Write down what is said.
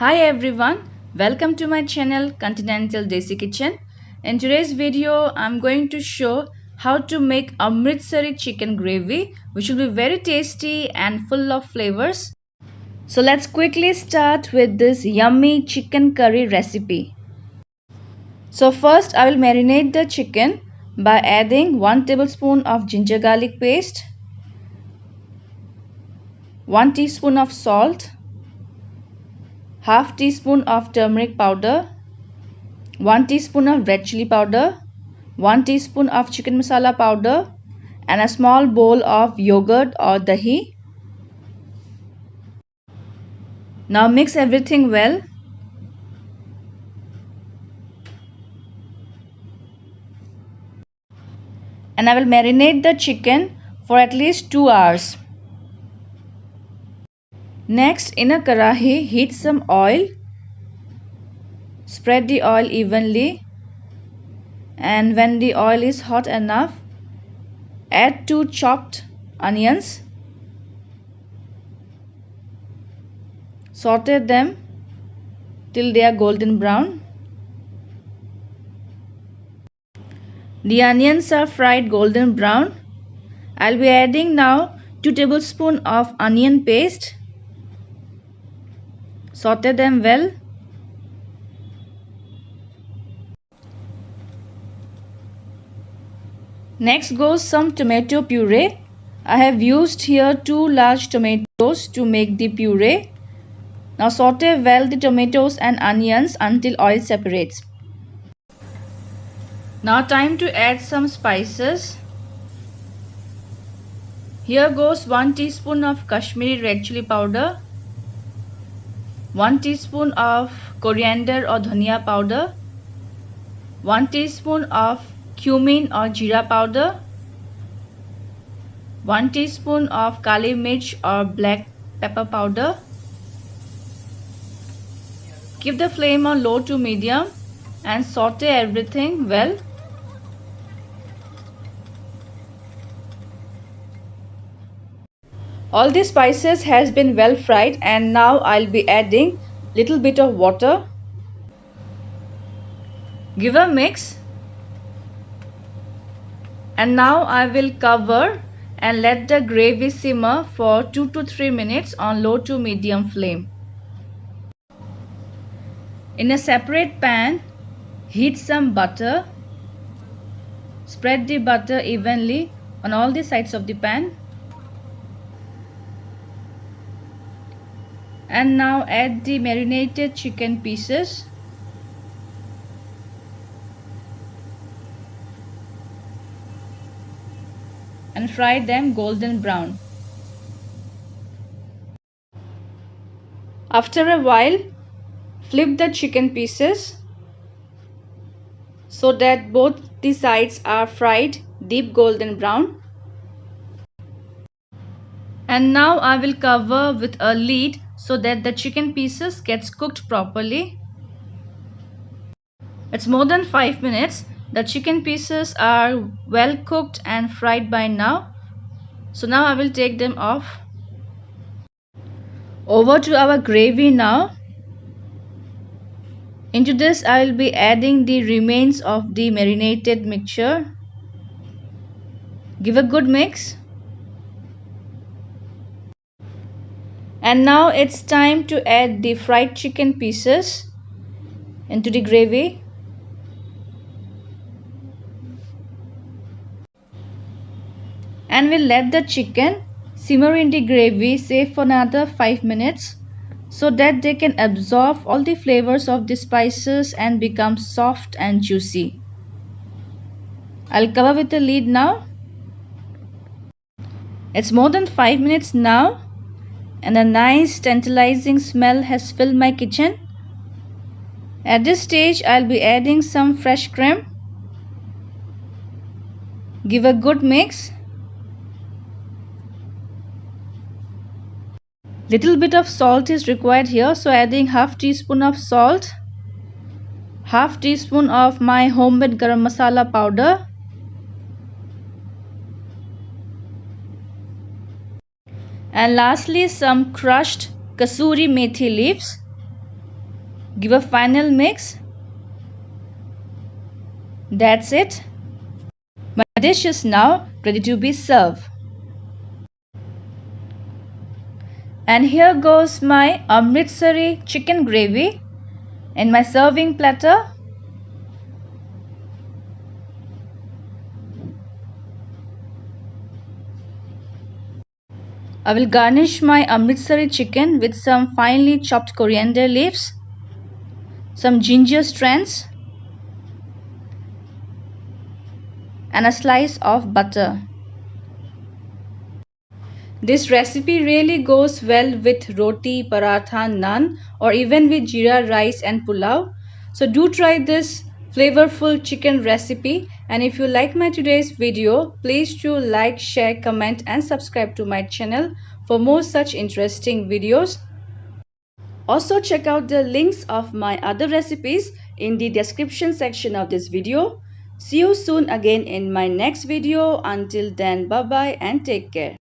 Hi everyone, welcome to my channel Continental Desi Kitchen. In today's video, I'm going to show how to make AMRITSARI chicken gravy, which will be very tasty and full of flavors. So let's quickly start with this yummy chicken curry recipe. So first I will marinate the chicken by adding 1 tablespoon of ginger garlic paste, 1 teaspoon of salt, half teaspoon of turmeric powder, 1 teaspoon of red chilli powder, 1 teaspoon of chicken masala powder, and a small bowl of yogurt or dahi. Now mix everything well. And I will marinate the chicken for at least 2 hours. Next, in a karahi, heat some oil. Spread the oil evenly, and when the oil is hot enough, add 2 chopped onions. Saute them till they are golden brown. The onions are fried golden brown. I'll be adding now 2 tablespoons of onion paste. Saute them well. Next goes some tomato puree. I have used here 2 large tomatoes to make the puree. Now saute well the tomatoes and onions until oil separates. Now time to add some spices. Here goes 1 teaspoon of Kashmiri red chilli powder, 1 teaspoon of coriander or dhaniya powder, 1 teaspoon of cumin or zeera powder, 1 teaspoon of kali mirch or black pepper powder. Keep the flame on low to medium and saute everything well. All the spices has been well fried, and now I'll be adding little bit of water. Give a mix. And now I will cover and let the gravy simmer for 2 to 3 minutes on low to medium flame. In a separate pan, heat some butter. Spread the butter evenly on all the sides of the pan. And now add the marinated chicken pieces. And fry them golden brown. After a while, flip the chicken pieces so that both the sides are fried deep golden brown. And now I will cover with a lid so that the chicken pieces gets cooked properly. It's more than 5 minutes. The chicken pieces are well cooked and fried by now. So now I will take them off. Over to our gravy now. Into this I will be adding the remains of the marinated mixture. Give a good mix. And now it's time to add the fried chicken pieces into the gravy. And we'll let the chicken simmer in the gravy, say for another 5 minutes, so that they can absorb all the flavors of the spices and become soft and juicy. I'll cover with the lid now. It's more than 5 minutes now, and a nice tantalizing smell has filled my kitchen. At this stage, I'll be adding some fresh cream. Give a good mix. Little bit of salt is required here, so adding half teaspoon of salt, half teaspoon of my homemade garam masala powder, and lastly some crushed kasuri methi leaves. Give a final mix. That's it. My dish is now ready to be served. And here goes my Amritsari chicken gravy in my serving platter. I will garnish my Amritsari chicken with some finely chopped coriander leaves, some ginger strands, and a slice of butter. This recipe really goes well with roti, paratha, naan, or even with jeera rice and pulao. So do try this flavorful chicken recipe, and if you like my today's video, please do like, share, comment and subscribe to my channel for more such interesting videos. Also check out the links of my other recipes in the description section of this video. See you soon again in my next video. Until then, bye bye and take care.